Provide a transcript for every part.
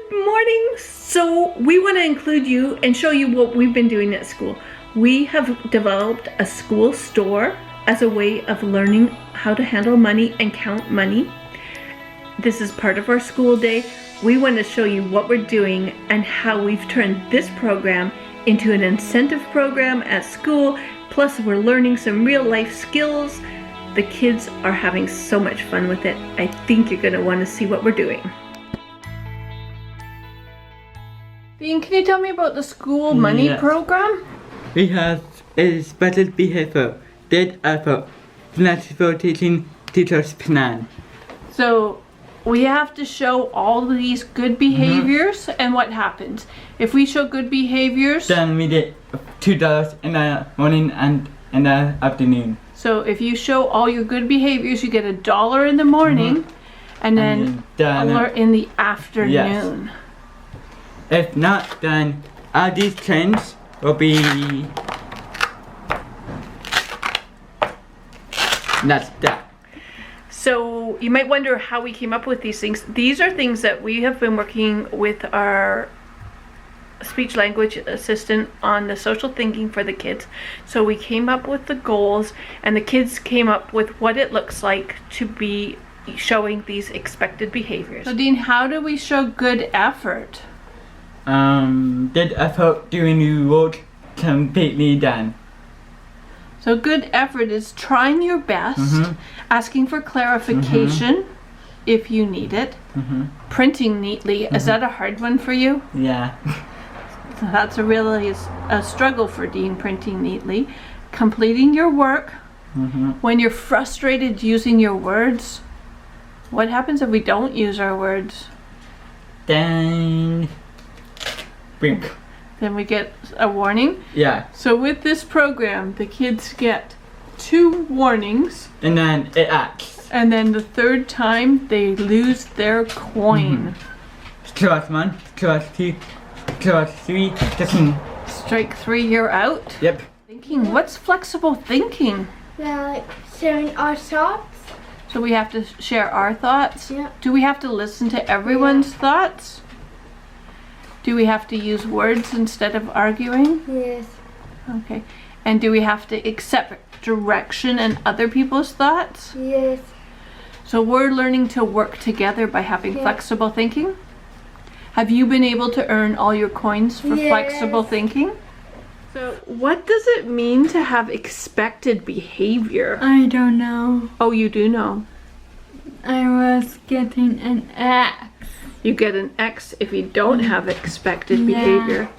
Good morning. So we want to include you and show you what we've been doing at school. We have developed a school store as a way of learning how to handle money and count money. This is part of our school day. We want to show you what we're doing and how we've turned this program into an incentive program at school. Plus we're learning some real life skills. The kids are having so much fun with it. I think you're going to want to see what we're doing. Dean, can you tell me about the school money program? We have a special behavior, date effort, flexible teaching, teacher's plan. So we have to show all of these good behaviors and what happens. If we show good behaviors, then we get $2 in the morning and in the afternoon. So if you show all your good behaviors, you get $1 in the morning and then $1 in the afternoon. Yes. If not, then all these trends will be that. So you might wonder how we came up with these things. These are things that we have been working with our speech language assistant on the social thinking for the kids. So we came up with the goals and the kids came up with what it looks like to be showing these expected behaviors. So Dean, how do we show good effort? Good effort doing the work completely done. So good effort is trying your best, asking for clarification if you need it, printing neatly. Is that a hard one for you? Yeah. So that's really a struggle for Dean, printing neatly. Completing your work. When you're frustrated using your words, what happens if we don't use our words? Then we get a warning. Yeah. So with this program, the kids get 2 warnings. And then it acts. And then the third time, they lose their coin. Class 1, class 2, class 3, Strike 3, you're out. Yep. Thinking, what's flexible thinking? Like sharing our thoughts. So we have to share our thoughts? Yeah. Do we have to listen to everyone's thoughts? Do we have to use words instead of arguing? Yes. Okay. And do we have to accept direction and other people's thoughts? Yes. So we're learning to work together by having flexible thinking. Have you been able to earn all your coins for flexible thinking? So what does it mean to have expected behavior? I don't know. Oh, you do know. I was getting an X. You get an X if you don't have expected behavior.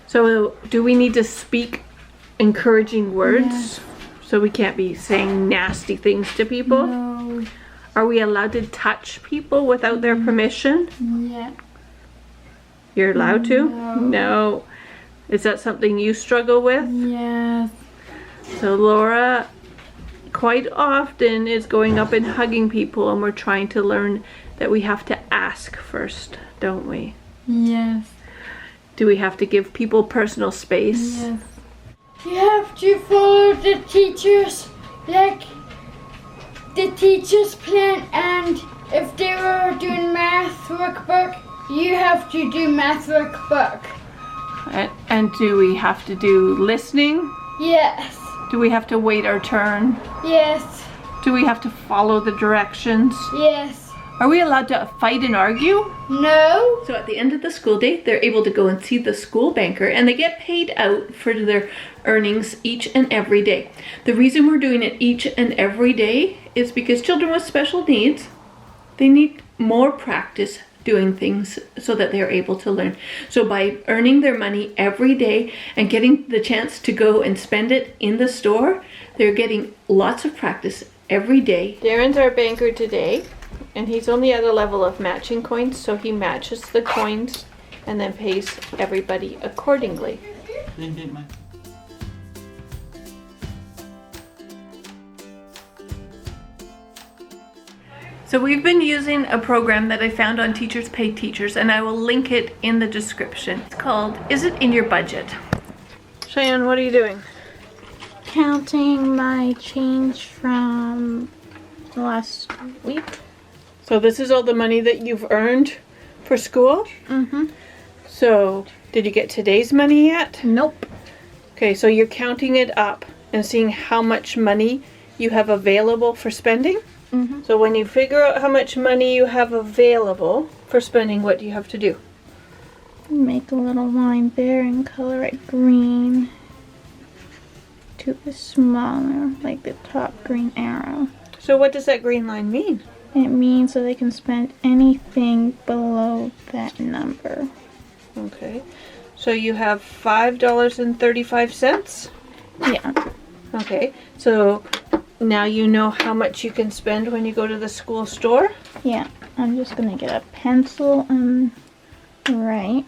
So do we need to speak encouraging words? Yes. So we can't be saying nasty things to people? No. Are we allowed to touch people without their permission? Yeah. You're allowed to? No. No. Is that something you struggle with? Yes. So Laura quite often is going up and hugging people, and we're trying to learn that we have to ask first, don't we? Yes. Do we have to give people personal space? Yes. You have to follow the teachers, like the teacher's plan, and if they were doing math workbook, you have to do math workbook. And do we have to do listening? Yes. Do we have to wait our turn? Yes. Do we have to follow the directions? Yes. Are we allowed to fight and argue? No. So at the end of the school day, they're able to go and see the school banker, and they get paid out for their earnings each and every day. The reason we're doing it each and every day is because children with special needs, they need more practice doing things so that they're able to learn. So by earning their money every day and getting the chance to go and spend it in the store, they're getting lots of practice every day. Darren's our banker today, and he's only at a level of matching coins, so he matches the coins and then pays everybody accordingly. So we've been using a program that I found on Teachers Pay Teachers, and I will link it in the description. It's called Is It In Your Budget? Cheyenne, what are you doing? Counting my change from last week. So this is all the money that you've earned For school? Mm-hmm. So, did you get today's money yet? Nope. Okay, so you're counting it up and seeing how much money you have available for spending? Mm-hmm. So when you figure out how much money you have available for spending, what do you have to do? Make a little line there and color it green to the smaller, like the top green arrow. So what does that green line mean? It means that they can spend anything below that number. Okay. So you have $5.35? Yeah. Okay. So now you know how much you can spend when you go to the school store? Yeah. I'm just gonna get a pencil and write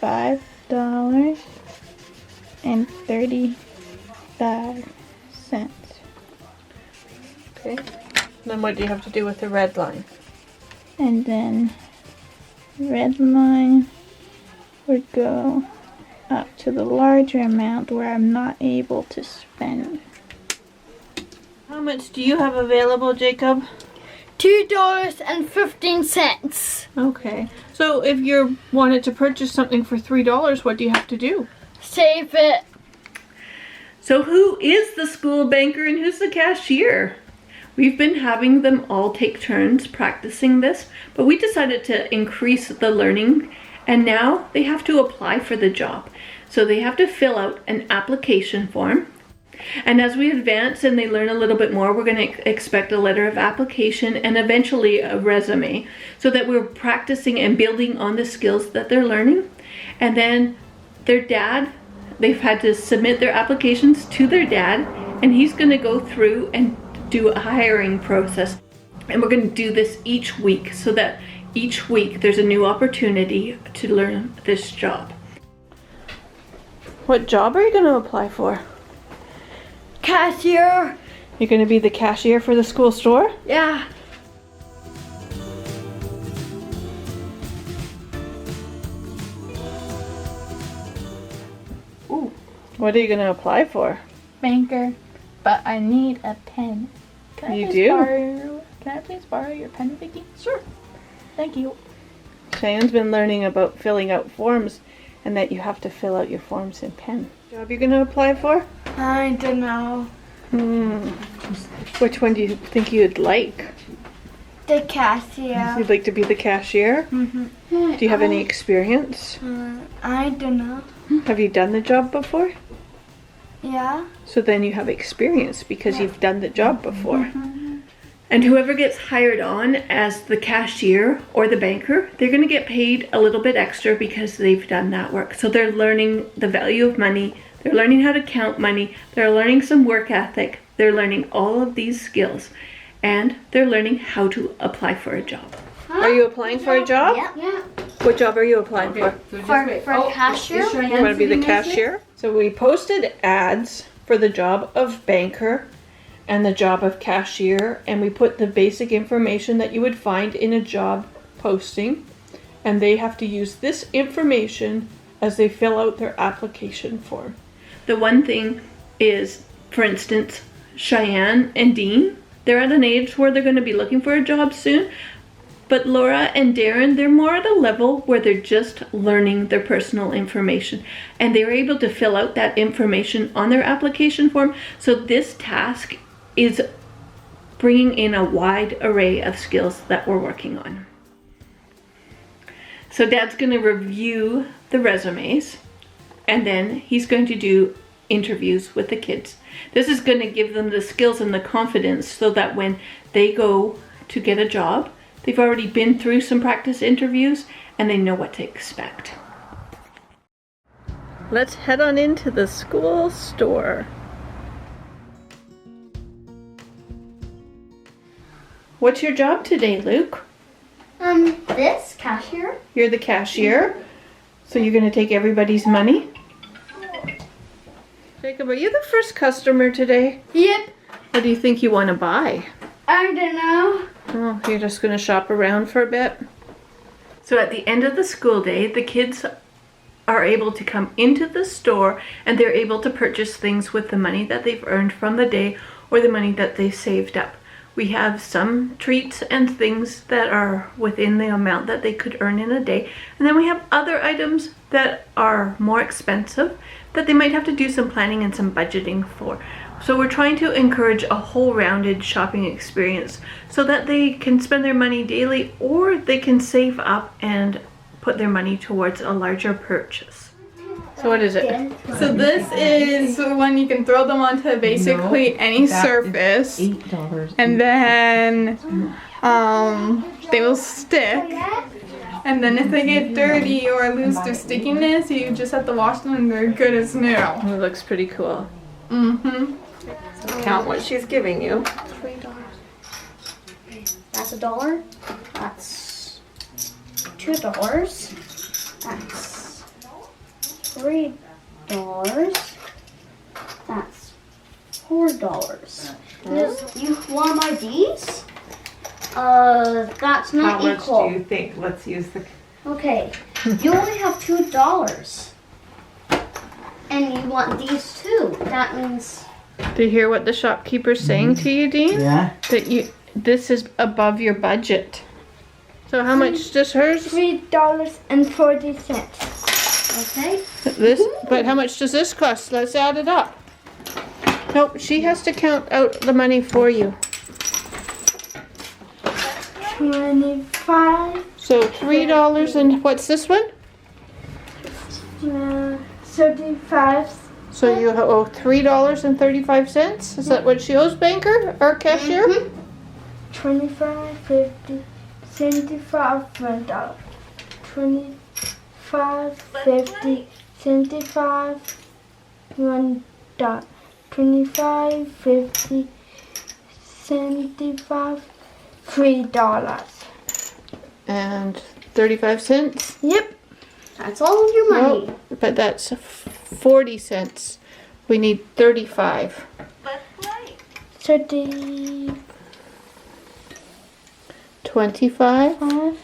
$5.35. Okay. Then what do you have to do with the red line? And then red line would go up to the larger amount where I'm not able to spend. How much do you have available, Jacob? $2.15. Okay. So if you wanted to purchase something for $3, what do you have to do? Save it. So who is the school banker and who's the cashier? We've been having them all take turns practicing this, but we decided to increase the learning, and now they have to apply for the job. So they have to fill out an application form. And as we advance and they learn a little bit more, we're going to expect a letter of application and eventually a resume, so that we're practicing and building on the skills that they're learning. And then their dad, they've had to submit their applications to their dad, and he's going to go through and do a hiring process. And we're going to do this each week, so that each week there's a new opportunity to learn this job. What job are you going to apply for? Cashier. You're going to be the cashier for the school store? Yeah. Ooh. What are you going to apply for? Banker, but I need a pen. Can You please do? Can I please borrow your pen, Vicky? Sure. Thank you. Cheyenne's been learning about filling out forms, and that you have to fill out your forms in pen. Job you're going to apply for? I don't know. Which one do you think you'd like? The cashier. You'd like to be the cashier? Do you have any experience? I don't know. Have you done the job before? Yeah. So then you have experience because you've done the job before. And whoever gets hired on as the cashier or the banker, they're going to get paid a little bit extra because they've done that work. So they're learning the value of money. They're learning how to count money. They're learning some work ethic. They're learning all of these skills. And they're learning how to apply for a job. Are you applying for a job? Yeah. What job are you applying for? For cashier. You want to be the cashier? So we posted ads for the job of banker and the job of cashier, and we put the basic information that you would find in a job posting, and they have to use this information as they fill out their application form. The one thing is, for instance, Cheyenne and Dean, they're at an age where they're going to be looking for a job soon. But Laura and Darren, they're more at a level where they're just learning their personal information, and they're able to fill out that information on their application form. So this task is bringing in a wide array of skills that we're working on. So Dad's going to review the resumes, and then he's going to do interviews with the kids. This is going to give them the skills and the confidence so that when they go to get a job, they've already been through some practice interviews and they know what to expect. Let's head on into the school store. What's your job today, Luke? This cashier. You're the cashier, so you're going to take everybody's money? Jacob, are you the first customer today? Yep. What do you think you want to buy? I don't know. Oh, you're just going to shop around for a bit? So at the end of the school day, the kids are able to come into the store and they're able to purchase things with the money that they've earned from the day or the money that they saved up. We have some treats and things that are within the amount that they could earn in a day. And then we have other items that are more expensive that they might have to do some planning and some budgeting for. So we're trying to encourage a whole rounded shopping experience so that they can spend their money daily, or they can save up and put their money towards a larger purchase. So what is it? So this is when you can throw them onto basically any surface, $8. and then they will stick. And then if they get dirty or lose their stickiness, you just have to wash them and they're good as new. It looks pretty cool. Mm-hmm. Count what she's giving you. $3. That's $1. That's $2. That's $3. That's $4. You want my D's? That's How not much equal. do you think? Let's use the. Okay, you only have $2. And you want these too. That means Do you hear what the shopkeeper's saying to you, Dean? Yeah. That this is above your budget. So how much does hers? $3.40. okay. This, but how much does this cost? Let's add it up. Nope, she has to count out the money for you. 25. So $3 and what's this one? 35. So you owe $3.35. Is that what she owes, banker or cashier? 25, 50, 75, $1. 25, 50, 75, $1. 25, 50, 75, $3. And 35 cents. Yep. That's all of your money. Nope, but that's 40 cents. We need 35. 30. 25,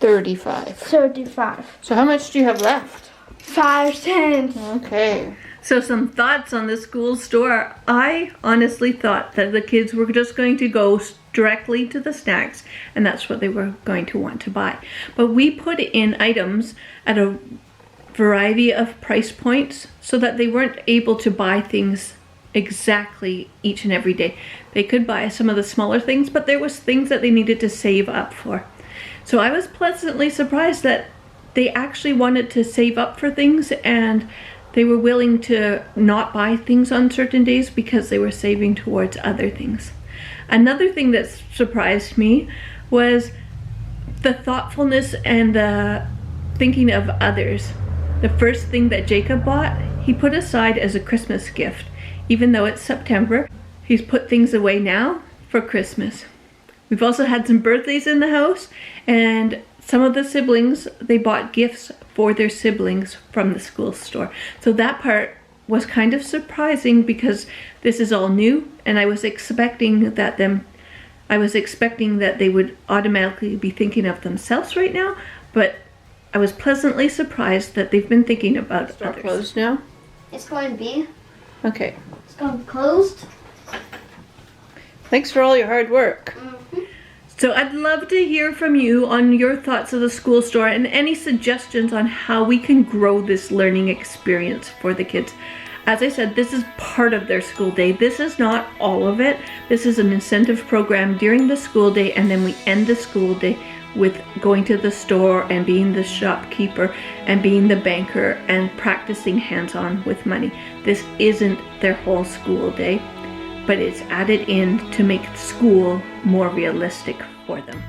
35. 35. So how much do you have left? 5 cents. Okay. So some thoughts on the school store. I honestly thought that the kids were just going to go directly to the snacks and that's what they were going to want to buy. But we put in items at a variety of price points so that they weren't able to buy things exactly each and every day. They could buy some of the smaller things, but there was things that they needed to save up for. So I was pleasantly surprised that they actually wanted to save up for things and they were willing to not buy things on certain days because they were saving towards other things. Another thing that surprised me was the thoughtfulness and the thinking of others. The first thing that Jacob bought, he put aside as a Christmas gift. Even though it's September, he's put things away now for Christmas. We've also had some birthdays in the house, and some of the siblings, they bought gifts for their siblings from the school store. So that part was kind of surprising because this is all new, and I was expecting that they would automatically be thinking of themselves right now, but I was pleasantly surprised that they've been thinking about others. Closed now? It's going to be. Okay. It's going to be closed. Thanks for all your hard work. So I'd love to hear from you on your thoughts of the school store and any suggestions on how we can grow this learning experience for the kids. As I said, this is part of their school day. This is not all of it. This is an incentive program during the school day, and then we end the school day with going to the store and being the shopkeeper and being the banker and practicing hands-on with money. This isn't their whole school day, but it's added in to make school more realistic for them.